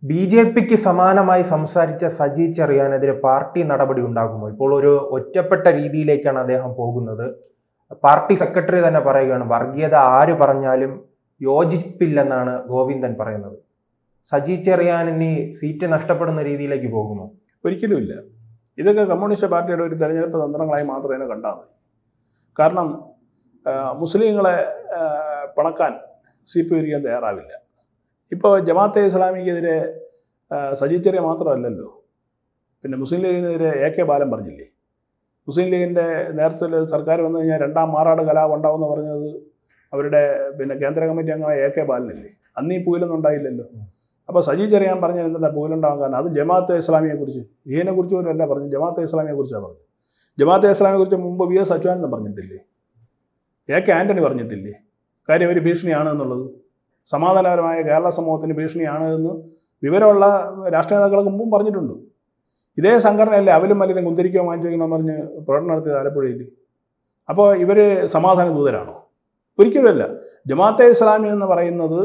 ബി.ജെ.പിക്ക് സമാനമായി സംസാരിച്ച സജി ചെറിയാനെതിരെ പാർട്ടി നടപടി ഉണ്ടാകുമോ? ഇപ്പോൾ ഒരു ഒറ്റപ്പെട്ട രീതിയിലേക്കാണ് അദ്ദേഹം പോകുന്നത്. പാർട്ടി സെക്രട്ടറി തന്നെ പറയുകയാണ്, വർഗീയത ആര് പറഞ്ഞാലും യോജിപ്പില്ലെന്നാണ് ഗോവിന്ദൻ പറയുന്നത്. സജി ചെറിയാനിന് സീറ്റ് നഷ്ടപ്പെടുന്ന രീതിയിലേക്ക് പോകുമോ? ഒരിക്കലുമില്ല. ഇതൊക്കെ കമ്മ്യൂണിസ്റ്റ് പാർട്ടിയുടെ ഒരു തെരഞ്ഞെടുപ്പ് തന്ത്രങ്ങളായി മാത്രമേ കണ്ടാൽ മതി. കാരണം മുസ്ലിങ്ങളെ പണക്കാൻ CPI ഒരിക്കലും തയ്യാറാവില്ല. ഇപ്പോൾ ജമാഅത്തെ ഇസ്ലാമിക്കെതിരെ സജി ചെറിയാൻ മാത്രമല്ലല്ലോ, പിന്നെ മുസ്ലിം ലീഗിനെതിരെ AK ബാലൻ പറഞ്ഞില്ലേ? മുസ്ലിം ലീഗിൻ്റെ നേതൃത്വത്തിൽ സർക്കാർ വന്നു കഴിഞ്ഞാൽ രണ്ടാം മാറാട് കലാപം ഉണ്ടാവുമെന്ന് പറഞ്ഞത് അവരുടെ കേന്ദ്ര കമ്മിറ്റി അംഗമായ AK ബാലനല്ലേ? അന്ന് ഈ പൂലൊന്നും ഉണ്ടായില്ലല്ലോ. അപ്പോൾ സജി ചെറിയാൻ പറഞ്ഞാൽ എന്താ പൂലുണ്ടാകാൻ കാരണം? അത് ജമാഅത്തെ ഇസ്ലാമിയെക്കുറിച്ച്, ഇതിനെക്കുറിച്ച് പോലും അല്ല പറഞ്ഞു, ജമാഅത്തെ ഇസ്ലാമിയെക്കുറിച്ചാണ് പറഞ്ഞത്. ജമാഅത്തെ ഇസ്ലാമിയെക്കുറിച്ച് മുമ്പ് VS അച്യുതാനന്ദൻ പറഞ്ഞിട്ടില്ലേ? AK ആൻ്റണി പറഞ്ഞിട്ടില്ലേ? കാര്യം അവർ ഭീഷണിയാണ് എന്നുള്ളത്, സമാധാനപരമായ കേരള സമൂഹത്തിന് ഭീഷണിയാണ് എന്ന് വിവരമുള്ള രാഷ്ട്രീയ നേതാക്കൾ മുമ്പും പറഞ്ഞിട്ടുണ്ട്. ഇതേ സംഘടനയല്ലേ അവലും മല്ലിനും കുന്തിരിക്കോ വാങ്ങിച്ചോന്ന് പറഞ്ഞ് പ്രകടനം നടത്തിയത് ആലപ്പുഴയിൽ. അപ്പോൾ ഇവർ സമാധാന ദൂതരാണോ? ഒരിക്കലുമല്ല. ജമാഅത്തെ ഇസ്ലാമി എന്ന് പറയുന്നത്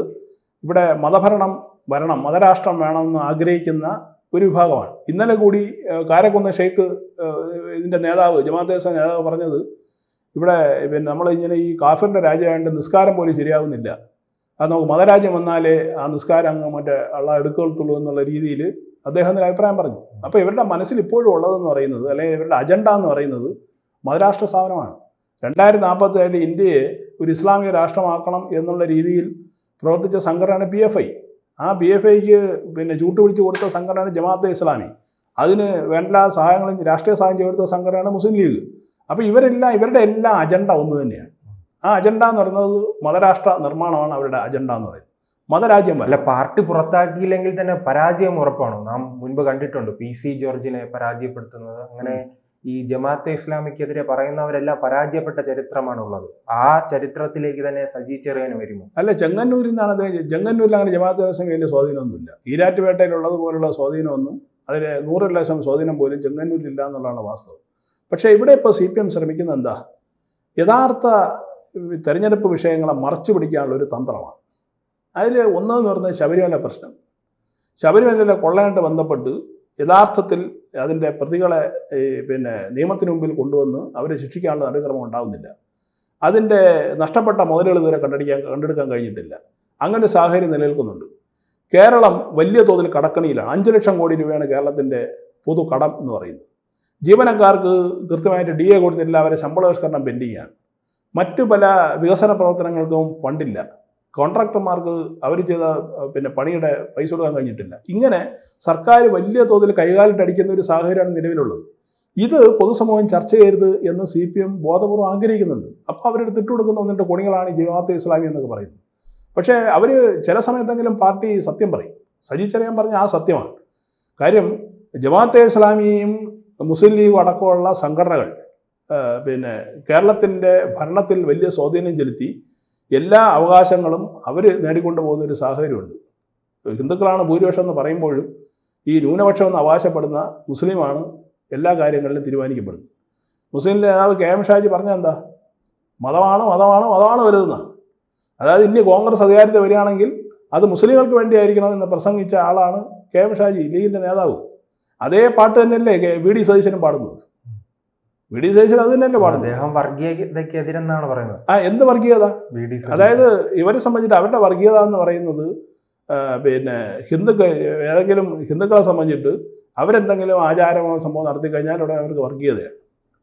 ഇവിടെ മതഭരണം വരണം, മതരാഷ്ട്രം വേണമെന്ന് ആഗ്രഹിക്കുന്ന ഒരു വിഭാഗമാണ്. ഇന്നലെ കൂടി കാരക്കുന്ന് ഷെയ്ഖ് ഇതിൻ്റെ നേതാവ്, ജമാഅത്തെ ഇസ്ലാമി നേതാവ് പറഞ്ഞത്, ഇവിടെ നമ്മളിങ്ങനെ ഈ കാഫിറിൻ്റെ രാജ്യമായതുകൊണ്ട് നിസ്കാരം പോലും ശരിയാവുന്നില്ല, അത് നമുക്ക് മതരാജ്യം വന്നാലേ ആ നിസ്കാരം അങ്ങ് ഉള്ള എടുക്കുകയുള്ളൂ എന്നുള്ള രീതിയിൽ അദ്ദേഹത്തിൻ്റെ അഭിപ്രായം പറഞ്ഞു. അപ്പോൾ ഇവരുടെ മനസ്സിൽ ഇപ്പോഴും ഉള്ളതെന്ന് പറയുന്നത്, അല്ലെങ്കിൽ ഇവരുടെ അജണ്ട എന്ന് പറയുന്നത് മതരാഷ്ട്ര സ്ഥാപനമാണ്. 2047 ഇന്ത്യയെ ഒരു ഇസ്ലാമിക രാഷ്ട്രമാക്കണം എന്നുള്ള രീതിയിൽ പ്രവർത്തിച്ച സംഘടനയാണ് PFI. ആ PFIക്ക് ചൂട്ടുപിടിച്ച് കൊടുത്ത സംഘടനയാണ് ജമാഅത്തെ ഇസ്ലാമി. അതിന് വേണ്ട സഹായങ്ങളും രാഷ്ട്രീയ സഹായം ചെയ്തെടുത്ത സംഘടനയാണ് മുസ്ലിം ലീഗ്. അപ്പോൾ ഇവരുടെ എല്ലാ അജണ്ട ഒന്ന് തന്നെയാണ്. ആ അജണ്ട എന്ന് പറയുന്നത് മതരാഷ്ട്ര നിർമ്മാണമാണ് അവരുടെ അജണ്ട എന്ന് പറയുന്നത്, മതരാജ്യം അല്ല. പാർട്ടി പുറത്താക്കിയില്ലെങ്കിൽ തന്നെ പരാജയം ഉറപ്പാണോ? നാം മുൻപ് കണ്ടിട്ടുണ്ട് PC ജോർജിനെ പരാജയപ്പെടുത്തുന്നത്. അങ്ങനെ ഈ ജമാഅത്തെ ഇസ്ലാമിക്കെതിരെ പറയുന്നവരെല്ലാം പരാജയപ്പെട്ട ചരിത്രമാണുള്ളത്. ആ ചരിത്രത്തിലേക്ക് തന്നെ സജി ചെറിയാൻ വരുമോ? അല്ല, ചെങ്ങന്നൂരിൽ നിന്നാണ്. ചെങ്ങന്നൂരിൽ അങ്ങനെ ജമാഅത്തെ ഇസ്ലാമി വലിയ സ്വാധീനമൊന്നുമില്ല. ഈരാറ്റുപേട്ടയിലുള്ളത് പോലുള്ള സ്വാധീനമൊന്നും, അതിൽ 100% സ്വാധീനം പോലും ചെങ്ങന്നൂരിലില്ല എന്നുള്ളതാണ് വാസ്തവം. പക്ഷേ ഇവിടെ ഇപ്പോൾ CPM ശ്രമിക്കുന്നത് എന്താ? യഥാർത്ഥ തെരഞ്ഞെടുപ്പ് വിഷയങ്ങളെ മറച്ചു പിടിക്കാനുള്ള ഒരു തന്ത്രമാണ്. അതിൽ ഒന്നെന്ന് പറയുന്നത് ശബരിമല പ്രശ്നം. ശബരിമലയിലെ കൊള്ളയായിട്ട് ബന്ധപ്പെട്ട് യഥാർത്ഥത്തിൽ അതിൻ്റെ പ്രതികളെ നിയമത്തിന് മുമ്പിൽ കൊണ്ടുവന്ന് അവരെ ശിക്ഷിക്കാനുള്ള നടപടിക്രമം ഉണ്ടാകുന്നില്ല. അതിൻ്റെ നഷ്ടപ്പെട്ട മുതലുകൾ ഇതുവരെ കണ്ടെടുക്കാൻ കഴിഞ്ഞിട്ടില്ല. അങ്ങനെ ഒരു സാഹചര്യം നിലനിൽക്കുന്നുണ്ട്. കേരളം വലിയ തോതിൽ കടക്കണിയിലാണ്. 5 ലക്ഷം കോടി രൂപയാണ് കേരളത്തിൻ്റെ പൊതു കടം എന്ന് പറയുന്നത്. ജീവനക്കാർക്ക് കൃത്യമായിട്ട് DA കൊടുത്തിട്ടില്ല, അവരെ ശമ്പളപരിഷ്കരണം പെൻഡിങ്ങാണ്. മറ്റു പല വികസന പ്രവർത്തനങ്ങൾക്കും ഫണ്ടില്ല. കോൺട്രാക്ടർമാർക്ക് അവർ ചെയ്ത പണിയുടെ പൈസ കൊടുക്കാൻ കഴിഞ്ഞിട്ടില്ല. ഇങ്ങനെ സർക്കാർ വലിയ തോതിൽ കൈകാലിട്ടടിക്കുന്ന ഒരു സാഹചര്യമാണ് നിലവിലുള്ളത്. ഇത് പൊതുസമൂഹം ചർച്ച ചെയ്യരുത് എന്ന് CPM ബോധപൂർവ്വം ആഗ്രഹിക്കുന്നുണ്ട്. അപ്പോൾ അവരെടുത്ത് ഇട്ടുകൊടുക്കുന്ന ഒന്നിൻ്റെ കൊണികളാണ് ജമാഅത്തെ ഇസ്ലാമി എന്നൊക്കെ പറയുന്നത്. പക്ഷേ അവർ ചില സമയത്തെങ്കിലും പാർട്ടി സത്യം പറയും. സജി ചെറിയാൻ പറഞ്ഞ ആ സത്യമാണ്. കാര്യം ജമാഅത്തെ ഇസ്ലാമിയും മുസ്ലിം ലീഗും അടക്കമുള്ള സംഘടനകൾ കേരളത്തിൻ്റെ ഭരണത്തിൽ വലിയ സ്വാധീനം ചെലുത്തി എല്ലാ അവകാശങ്ങളും അവർ നേടിക്കൊണ്ടു പോകുന്ന ഒരു സാഹചര്യമുണ്ട്. ഹിന്ദുക്കളാണ് ഭൂരിപക്ഷം എന്ന് പറയുമ്പോഴും ഈ ന്യൂനപക്ഷം എന്ന് അവകാശപ്പെടുന്ന മുസ്ലിമാണ് എല്ലാ കാര്യങ്ങളിലും തീരുമാനിക്കപ്പെടുന്നത്. മുസ്ലിം നേതാവ് KM ഷാജി പറഞ്ഞത് എന്താ? മതമാണ് വലുതെന്നാണ്. അതായത് ഇനി കോൺഗ്രസ് അധികാരത്തിൽ വരികയാണെങ്കിൽ അത് മുസ്ലിങ്ങൾക്ക് വേണ്ടിയായിരിക്കണം എന്ന് പ്രസംഗിച്ച ആളാണ് KM ഷാജി, ലീഗിൻ്റെ നേതാവ്. അതേ പാട്ട് തന്നെയല്ലേ VD സതീശനും പാടുന്നത്? VD സതീശൻ അത് തന്നെയല്ലേ പാടുന്നത്? അദ്ദേഹം വർഗീയതയ്ക്കെതിരെന്നാണ് പറയുന്നത്. എന്ത് വർഗീയത? അതായത് ഇവരെ സംബന്ധിച്ചിട്ട് അവരുടെ വർഗീയത എന്ന് പറയുന്നത് ഏതെങ്കിലും ഹിന്ദുക്കളെ സംബന്ധിച്ചിട്ട് അവരെന്തെങ്കിലും ആചാരമോ സംഭവം നടത്തി കഴിഞ്ഞാൽ അവിടെ അവർക്ക് വർഗീയതയാണ്.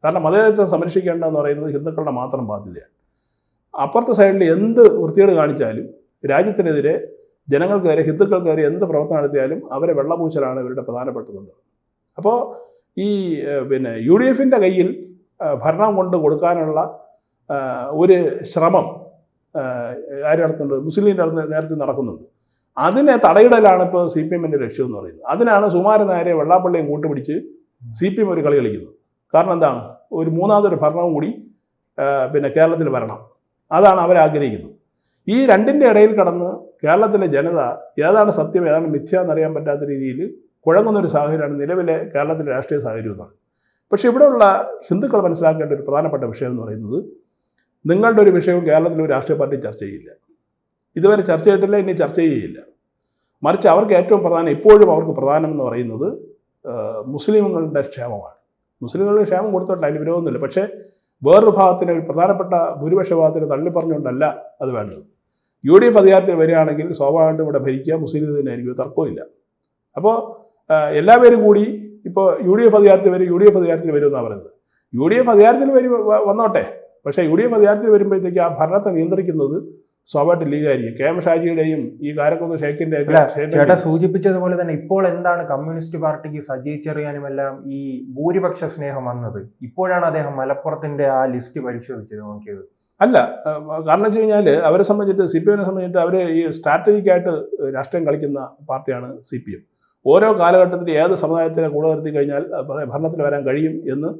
കാരണം മതേതരത്വം സംരക്ഷിക്കേണ്ടതെന്ന് പറയുന്നത് ഹിന്ദുക്കളുടെ മാത്രം ബാധ്യതയാണ്. അപ്പുറത്തെ സൈഡിൽ എന്ത് വൃത്തികേട് കാണിച്ചാലും, രാജ്യത്തിനെതിരെ, ജനങ്ങൾക്കെതിരെ, ഹിന്ദുക്കൾക്കെതിരെ എന്ത് പ്രവർത്തനം നടത്തിയാലും അവരെ വെള്ളപൂശലാണ് ഇവരുടെ പ്രധാനപ്പെട്ടത്. അപ്പോൾ ഈ UDFൻ്റെ കയ്യിൽ ഭരണം കൊണ്ട് കൊടുക്കാനുള്ള ഒരു ശ്രമം ആര് നടത്തുന്നുണ്ട്? മുസ്ലിം ലീഗിൻ്റെ നേരത്തെ നടക്കുന്നുണ്ട്. അതിനെ തടയിടലാണ് ഇപ്പോൾ CPMൻ്റെ ലക്ഷ്യം എന്ന് പറയുന്നത്. അതിനാണ് സുകുമാരൻ നായരെ വെള്ളാപ്പള്ളിയും കൂട്ടുപിടിച്ച് CPM ഒരു കളി കളിക്കുന്നത്. കാരണം എന്താണ്? ഒരു മൂന്നാമതൊരു ഭരണവും കൂടി കേരളത്തിൽ വരണം. അതാണ് അവരാഗ്രഹിക്കുന്നത്. ഈ രണ്ടിൻ്റെ ഇടയിൽ കടന്ന് കേരളത്തിലെ ജനത ഏതാണ് സത്യം ഏതാണ് മിഥ്യ എന്നറിയാൻ പറ്റാത്ത രീതിയിൽ കുഴങ്ങുന്നൊരു സാഹചര്യമാണ് നിലവിലെ കേരളത്തിലെ രാഷ്ട്രീയ സാഹചര്യം എന്നാണ്. പക്ഷേ ഇവിടെയുള്ള ഹിന്ദുക്കൾ മനസ്സിലാക്കേണ്ട ഒരു പ്രധാനപ്പെട്ട വിഷയം എന്ന് പറയുന്നത്, നിങ്ങളുടെ ഒരു വിഷയവും കേരളത്തിലെ ഒരു രാഷ്ട്രീയ പാർട്ടി ചർച്ച ചെയ്യില്ല. ഇതുവരെ ചർച്ച ചെയ്തിട്ടില്ല, ഇനി ചർച്ച ചെയ്യില്ല. മറിച്ച് അവർക്ക് ഏറ്റവും പ്രധാനം, ഇപ്പോഴും അവർക്ക് പ്രധാനം എന്ന് പറയുന്നത് മുസ്ലിങ്ങളുടെ ക്ഷേമമാണ്. മുസ്ലിങ്ങളുടെ ക്ഷേമം കൊടുത്തോട്ടെ, അതിന് വിരോധമൊന്നുമില്ല. പക്ഷേ വേറൊരു ഭാഗത്തിന്, ഒരു പ്രധാനപ്പെട്ട ഭൂരിപക്ഷ ഭാഗത്തിന് തള്ളിപ്പറഞ്ഞുകൊണ്ടല്ല അത് വേണ്ടത്. UDF അധികാരത്തിൽ വരികയാണെങ്കിൽ സ്വാഭാവികമായിട്ടും ഇവിടെ ഭരിക്കുക മുസ്ലിം ലീഗ് തന്നെയായിരിക്കും, തർക്കമില്ല. അപ്പോൾ എല്ലാവരും കൂടി ഇപ്പോൾ UDF അധികാരത്തിൽ വരുമെന്നാണ് പറയുന്നത്. UDF അധികാരത്തിൽ വന്നോട്ടെ, പക്ഷേ UDF അധികാരത്തിൽ വരുമ്പോഴത്തേക്ക് ആ ഭരണത്തെ നിയന്ത്രിക്കുന്നത് സ്വാഭാവിക ലീഗായിരിക്കും. KM ഷാജിയുടെയും ഈ കാരക്കുന്ന് ഷേഖിന്റെ ചേട്ടാ സൂചിപ്പിച്ചതുപോലെ തന്നെ ഇപ്പോൾ എന്താണ് കമ്മ്യൂണിസ്റ്റ് പാർട്ടിക്ക് സജി ചെറിയാനും എല്ലാം ഈ ഭൂരിപക്ഷ സ്നേഹം വന്നത്? ഇപ്പോഴാണ് അദ്ദേഹം മലപ്പുറത്തിന്റെ ആ ലിസ്റ്റ് പരിശോധിച്ചത് നോക്കിയത്? അല്ല, കാരണം വെച്ച് കഴിഞ്ഞാൽ അവരെ സംബന്ധിച്ചിട്ട്, CPM സംബന്ധിച്ചിട്ട് അവർ ഈ സ്ട്രാറ്റജിക്കായിട്ട് രാഷ്ട്രീയം കളിക്കുന്ന പാർട്ടിയാണ് CPM. ഓരോ കാലഘട്ടത്തിൽ ഏത് സമുദായത്തിനെ കൂടെ നിർത്തി കഴിഞ്ഞാൽ ഭരണത്തിൽ വരാൻ കഴിയും എന്ന്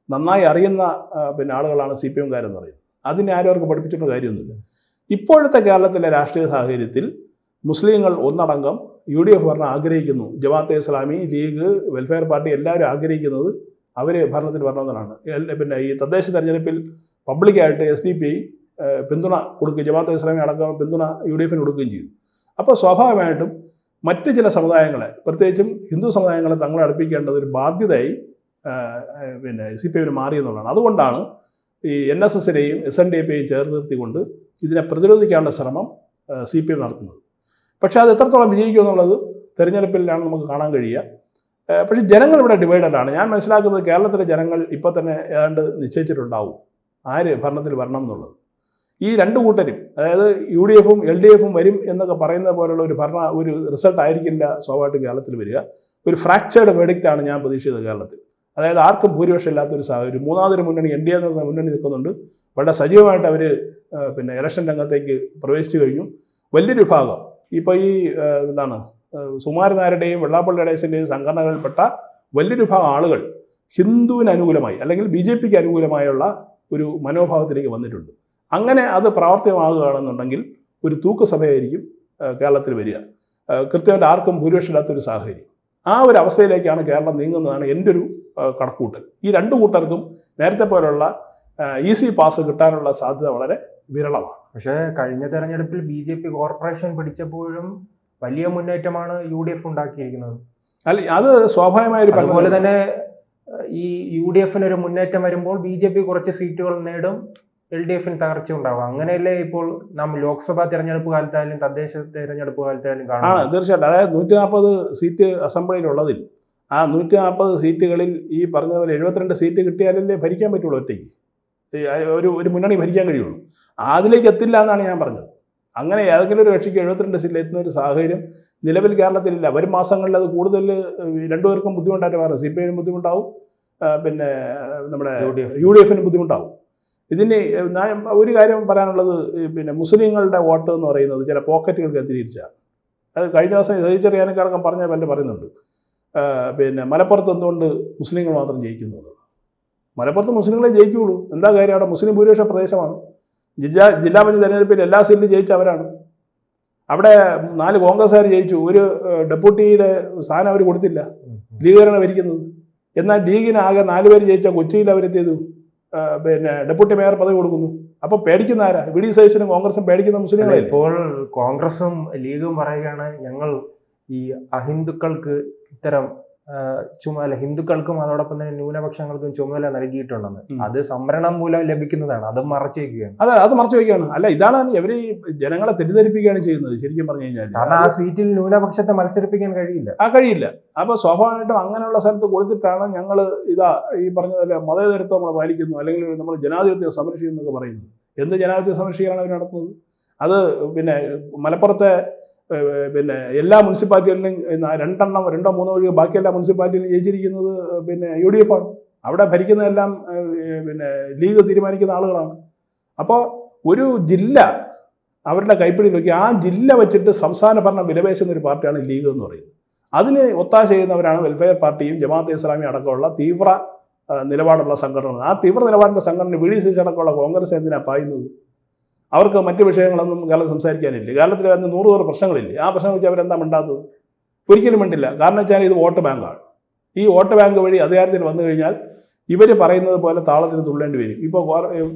നന്നായി അറിയുന്ന ആളുകളാണ് CPMകാരെന്ന് പറയുന്നത്. അതിനെ ആരും അവർക്ക് പഠിപ്പിച്ചിട്ട് കാര്യമൊന്നുമില്ല. ഇപ്പോഴത്തെ കേരളത്തിലെ രാഷ്ട്രീയ സാഹചര്യത്തിൽ മുസ്ലിങ്ങൾ ഒന്നടങ്കം UDF ഭരണം ആഗ്രഹിക്കുന്നു. Jamaat e Islami, league, welfare party എല്ലാവരും ആഗ്രഹിക്കുന്നത് അവർ ഭരണത്തിൽ വരണമെന്നാണ്. ഈ തദ്ദേശ തെരഞ്ഞെടുപ്പിൽ പബ്ലിക്കായിട്ട് SDPI പിന്തുണ കൊടുക്കുകയും ജമാഅത്തെ ഇസ്ലാമി അടക്കം പിന്തുണ UDFന് കൊടുക്കുകയും ചെയ്തു. അപ്പോൾ സ്വാഭാവികമായിട്ടും മറ്റ് ചില സമുദായങ്ങളെ, പ്രത്യേകിച്ചും ഹിന്ദു സമുദായങ്ങളെ തങ്ങളെ അടുപ്പിക്കേണ്ടത് ഒരു ബാധ്യതയായി CPM മാറിയെന്നുള്ളതാണ്. അതുകൊണ്ടാണ് ഈ NSSനെയും SNDPയെയും ചേർത്ത് നിർത്തിക്കൊണ്ട് ഇതിനെ പ്രതിരോധിക്കാനുള്ള ശ്രമം CPM നടത്തുന്നത്. പക്ഷേ അത് എത്രത്തോളം വിജയിക്കും എന്നുള്ളത് തെരഞ്ഞെടുപ്പിലാണ് നമുക്ക് കാണാൻ കഴിയുക. പക്ഷേ ജനങ്ങൾ ഇവിടെ ഡിവൈഡഡാണ്. ഞാൻ മനസ്സിലാക്കുന്നത് കേരളത്തിലെ ജനങ്ങൾ ഇപ്പോൾ തന്നെ ഏതാണ്ട് നിശ്ചയിച്ചിട്ടുണ്ടാവും ആര് ഭരണത്തിൽ വരണം എന്നുള്ളത്. ഈ രണ്ട് കൂട്ടരും, അതായത് UDFും LDFും വരും എന്നൊക്കെ പറയുന്ന പോലുള്ള ഒരു റിസൾട്ട് ആയിരിക്കില്ല സ്വാഭാവികമായിട്ട് കേരളത്തിൽ വരിക. ഒരു ഫ്രാക്ചേർഡ് വെഡിക്റ്റാണ് ഞാൻ പ്രതീക്ഷിച്ചത് കേരളത്തിൽ. അതായത് ആർക്കും ഭൂരിപക്ഷം ഇല്ലാത്തൊരു സാഹചര്യം. മൂന്നാമതൊരു മുന്നണി, NDA എന്ന് പറഞ്ഞ മുന്നണി നിൽക്കുന്നുണ്ട്. വളരെ സജീവമായിട്ട് അവർ ഇലക്ഷൻ രംഗത്തേക്ക് പ്രവേശിച്ചു കഴിഞ്ഞു. വലിയൊരു വിഭാഗം ഇപ്പോൾ ഈ സുകുമാരനാരുടെയും വെള്ളാപ്പള്ളി നടേശൻ്റെയും സംഘടനകളിൽപ്പെട്ട വലിയൊരു വിഭാഗം ആളുകൾ ഹിന്ദുവിന് അനുകൂലമായി അല്ലെങ്കിൽ BJPക്ക് അനുകൂലമായുള്ള ഒരു മനോഭാവത്തിലേക്ക് വന്നിട്ടുണ്ട്. അങ്ങനെ അത് പ്രാവർത്തികമാകുകയാണെന്നുണ്ടെങ്കിൽ ഒരു തൂക്കുസഭയായിരിക്കും കേരളത്തിൽ വരിക. കൃത്യമായിട്ട് ആർക്കും ഭൂരിപക്ഷം ഇല്ലാത്തൊരു സാഹചര്യം. ആ ഒരു അവസ്ഥയിലേക്കാണ് കേരളം നീങ്ങുന്നതാണ് എൻ്റെ ഒരു കണക്കൂട്ടൽ. ഈ രണ്ടു കൂട്ടർക്കും നേരത്തെ പോലുള്ള ഈസി പാസ് കിട്ടാനുള്ള സാധ്യത വളരെ വിരളമാണ്. പക്ഷേ കഴിഞ്ഞ തെരഞ്ഞെടുപ്പിൽ BJP കോർപ്പറേഷൻ പിടിച്ചപ്പോഴും വലിയ മുന്നേറ്റമാണ് UDF ഉണ്ടാക്കിയിരിക്കുന്നത്. അല്ല, അത് സ്വാഭാവികമായൊരു അതുപോലെ തന്നെ ഈ UDFന് ഒരു മുന്നേറ്റം വരുമ്പോൾ BJP കുറച്ച് സീറ്റുകൾ നേടും, LDFന് തകർച്ച ഉണ്ടാവും. അങ്ങനെയല്ലേ ഇപ്പോൾ നാം ലോക്സഭാ തെരഞ്ഞെടുപ്പ് കാലത്തായാലും തദ്ദേശ തെരഞ്ഞെടുപ്പ് കാലത്തായാലും കാണാം. തീർച്ചയായിട്ടും. അതായത് 140 സീറ്റ് അസംബ്ലിയിലുള്ളതിൽ ആ 140 സീറ്റുകളിൽ ഈ പറഞ്ഞ പോലെ 72 സീറ്റ് കിട്ടിയാലല്ലേ ഭരിക്കാൻ പറ്റുള്ളൂ. ഒറ്റയ്ക്ക് ഒരു മുന്നണി ഭരിക്കാൻ കഴിയുള്ളൂ. അതിലേക്ക് എത്തില്ല എന്നാണ് ഞാൻ പറഞ്ഞത്. അങ്ങനെ ഏതെങ്കിലും ഒരു കക്ഷിക്ക് 72 സീറ്റിൽ എത്തുന്ന ഒരു സാഹചര്യം നിലവിൽ കേരളത്തിലില്ല. വരും മാസങ്ങളിൽ അത് കൂടുതൽ രണ്ടുപേർക്കും ബുദ്ധിമുട്ടായിട്ട് മാറും. CPIന് ബുദ്ധിമുട്ടാവും, നമ്മുടെ UDFന് ബുദ്ധിമുട്ടാവും. ഇതിന് ഒരു കാര്യം പറയാനുള്ളത്, മുസ്ലിങ്ങളുടെ വോട്ട് എന്ന് പറയുന്നത് ചില പോക്കറ്റുകൾ കേന്ദ്രീകരിച്ചാണ്. അത് കഴിഞ്ഞ ദിവസം ചെറിയാനക്കടക്കം പറഞ്ഞ പറയുന്നുണ്ട്. മലപ്പുറത്ത് എന്തുകൊണ്ട് മുസ്ലിങ്ങൾ മാത്രം ജയിക്കുന്നു എന്നുള്ളത്. മലപ്പുറത്ത് മുസ്ലിങ്ങളെ ജയിക്കുകയുള്ളൂ. എന്താ കാര്യം? അവിടെ മുസ്ലിം ഭൂരിപക്ഷ പ്രദേശമാണ്. ജില്ലാ പഞ്ചായത്ത് തെരഞ്ഞെടുപ്പിൽ എല്ലാ സീറ്റിലും ജയിച്ചവരാണ്. അവിടെ 4 കോൺഗ്രസ്സുകാർ ജയിച്ചു. ഒരു ഡെപ്യൂട്ടിയുടെ സ്ഥാനം അവർ കൊടുത്തില്ല. ലീഗുകാരാണ് ഭരിക്കുന്നത്. എന്നാൽ ലീഗിന് ആകെ 4 പേര് ജയിച്ച കൊച്ചിയിൽ അവരെത്തിയത് ഡെപ്യൂട്ടി മേയർ പദവി കൊടുക്കുന്നു. അപ്പൊ പേടിക്കുന്ന ആരാ? VD സതീശനും കോൺഗ്രസും പേടിക്കുന്ന മുസ്ലിങ്ങളെ. ഇപ്പോൾ കോൺഗ്രസും ലീഗും പറയുകയാണ്, ഞങ്ങൾ ഈ അഹിന്ദുക്കൾക്ക് ഇത്തരം ചുമതല, ഹിന്ദുക്കൾക്കും അതോടൊപ്പം തന്നെ ന്യൂനപക്ഷങ്ങൾക്കും ചുമതല നൽകിയിട്ടുണ്ടെന്ന്. അത് സംവരണം മൂലം ലഭിക്കുന്നതാണ്, അത് മറച്ചു വയ്ക്കുകയാണ്. അത് മറച്ചു വയ്ക്കുകയാണ്. അല്ല, ഇതാണ് ഇവര് ജനങ്ങളെ തെറ്റിദ്ധരിപ്പിക്കുകയാണ് ചെയ്യുന്നത് ശരിക്കും പറഞ്ഞു കഴിഞ്ഞാൽ. കാരണം ആ സീറ്റിൽ ന്യൂനപക്ഷത്തെ മത്സരിപ്പിക്കാൻ കഴിയില്ല. കഴിയില്ല. അപ്പൊ സ്വാഭാവികമായിട്ടും അങ്ങനെയുള്ള സ്ഥലത്ത് കൊടുത്തിട്ടാണ് ഞങ്ങൾ ഈ പറഞ്ഞ പോലെ മതേതരത്വം നമ്മൾ പാലിക്കുന്നു, അല്ലെങ്കിൽ നമ്മൾ ജനാധിപത്യം സംരക്ഷിക്കുന്നു എന്നൊക്കെ പറയുന്നത്. എന്ത് ജനാധിപത്യം സംരക്ഷിക്കാനാണ് അവർ നടത്തുന്നത്? അത് മലപ്പുറത്തെ എല്ലാ മുനിസിപ്പാലിറ്റികളിലും 2-3 ഒഴികെ ബാക്കി എല്ലാ മുനിസിപ്പാലിറ്റിയിലും ജയിച്ചിരിക്കുന്നത് UDF ആണ്. അവിടെ ഭരിക്കുന്നതെല്ലാം ലീഗ് തീരുമാനിക്കുന്ന ആളുകളാണ്. അപ്പോൾ ഒരു ജില്ല അവരുടെ കൈപ്പിടിയിൽ നോക്കി ആ ജില്ല വെച്ചിട്ട് സംസ്ഥാന ഭരണം വിലപേശുന്ന ഒരു പാർട്ടിയാണ് ലീഗ് എന്ന് പറയുന്നത്. അതിന് ഒത്താശ ചെയ്യുന്നവരാണ് വെൽഫെയർ പാർട്ടിയും ജമാഅത്തെ ഇസ്ലാമി അടക്കമുള്ള തീവ്ര നിലപാടുള്ള സംഘടനകൾ. ആ തീവ്ര നിലപാടിൻ്റെ സംഘടന VD സതീശൻ അടക്കമുള്ള കോൺഗ്രസ് എന്തിനാണ് പായുന്നത്? അവർക്ക് മറ്റ് വിഷയങ്ങളൊന്നും കേരളത്തിൽ സംസാരിക്കാനില്ല. കേരളത്തിൽ വന്ന് 100 പ്രശ്നങ്ങളില്ലേ? ആ പ്രശ്നം വെച്ച് അവരെന്താ മിണ്ടാത്തത്? ഒരിക്കലും മിണ്ടില്ല. കാരണം വെച്ചാൽ ഇത് വോട്ട് ബാങ്കാണ്. ഈ വോട്ട് ബാങ്ക് വഴി അധികാരത്തിൽ വന്നു കഴിഞ്ഞാൽ ഇവർ പറയുന്നത് പോലെ താളത്തിന് തുള്ളേണ്ടി വരും. ഇപ്പോൾ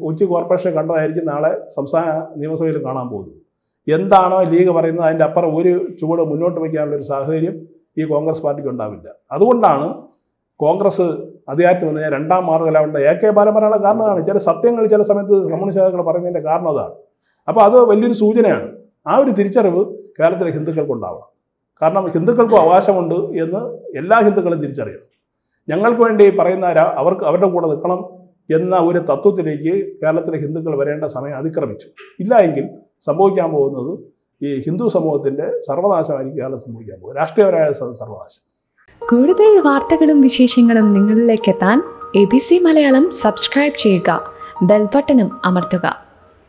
കൊച്ചി കോർപ്പറേഷൻ കണ്ടതായിരിക്കും നാളെ സംസ്ഥാന നിയമസഭയിൽ കാണാൻ പോകുന്നത്. എന്താണോ ലീഗ് പറയുന്നത് അതിൻ്റെ അപ്പുറം ഒരു ചുവട് മുന്നോട്ട് വയ്ക്കാനുള്ള ഒരു സാഹചര്യം ഈ കോൺഗ്രസ് പാർട്ടിക്ക് ഉണ്ടാവില്ല. അതുകൊണ്ടാണ് കോൺഗ്രസ് അധികാരത്തിൽ വന്നു കഴിഞ്ഞാൽ രണ്ടാം മാർഗലാവേണ്ട AK ബാലൻ പറയാനുള്ള കാരണം അതാണ്. ചില സത്യങ്ങൾ ചില സമയത്ത് കമ്മ്യൂണിസ്റ്റ് നേതാക്കൾ പറയുന്നതിൻ്റെ കാരണം അതാണ്. അപ്പോൾ അത് വലിയൊരു സൂചനയാണ്. ആ ഒരു തിരിച്ചറിവ് കേരളത്തിലെ ഹിന്ദുക്കൾക്കുണ്ടാവണം. കാരണം ഹിന്ദുക്കൾക്കും അവകാശമുണ്ട് എന്ന് എല്ലാ ഹിന്ദുക്കളും തിരിച്ചറിയണം. ഞങ്ങൾക്ക് വേണ്ടി പറയുന്ന അവർക്ക് അവരുടെ കൂടെ നിൽക്കണം എന്ന ഒരു തത്വത്തിലേക്ക് കേരളത്തിലെ ഹിന്ദുക്കൾ വരേണ്ട സമയം അതിക്രമിച്ചു. ഇല്ല എങ്കിൽ സംഭവിക്കാൻ പോകുന്നത് ഈ ഹിന്ദു സമൂഹത്തിൻ്റെ സർവനാശമായിരിക്കും കേരളം സംഭവിക്കാൻ പോകുന്നത്, രാഷ്ട്രീയപരമായ സർവനാശം. കൂടുതൽ വാർത്തകളും വിശേഷങ്ങളും നിങ്ങളിലേക്ക് എത്താൻ ABC മലയാളം സബ്സ്ക്രൈബ് ചെയ്യുക, ബെൽ ബട്ടണും അമർത്തുക.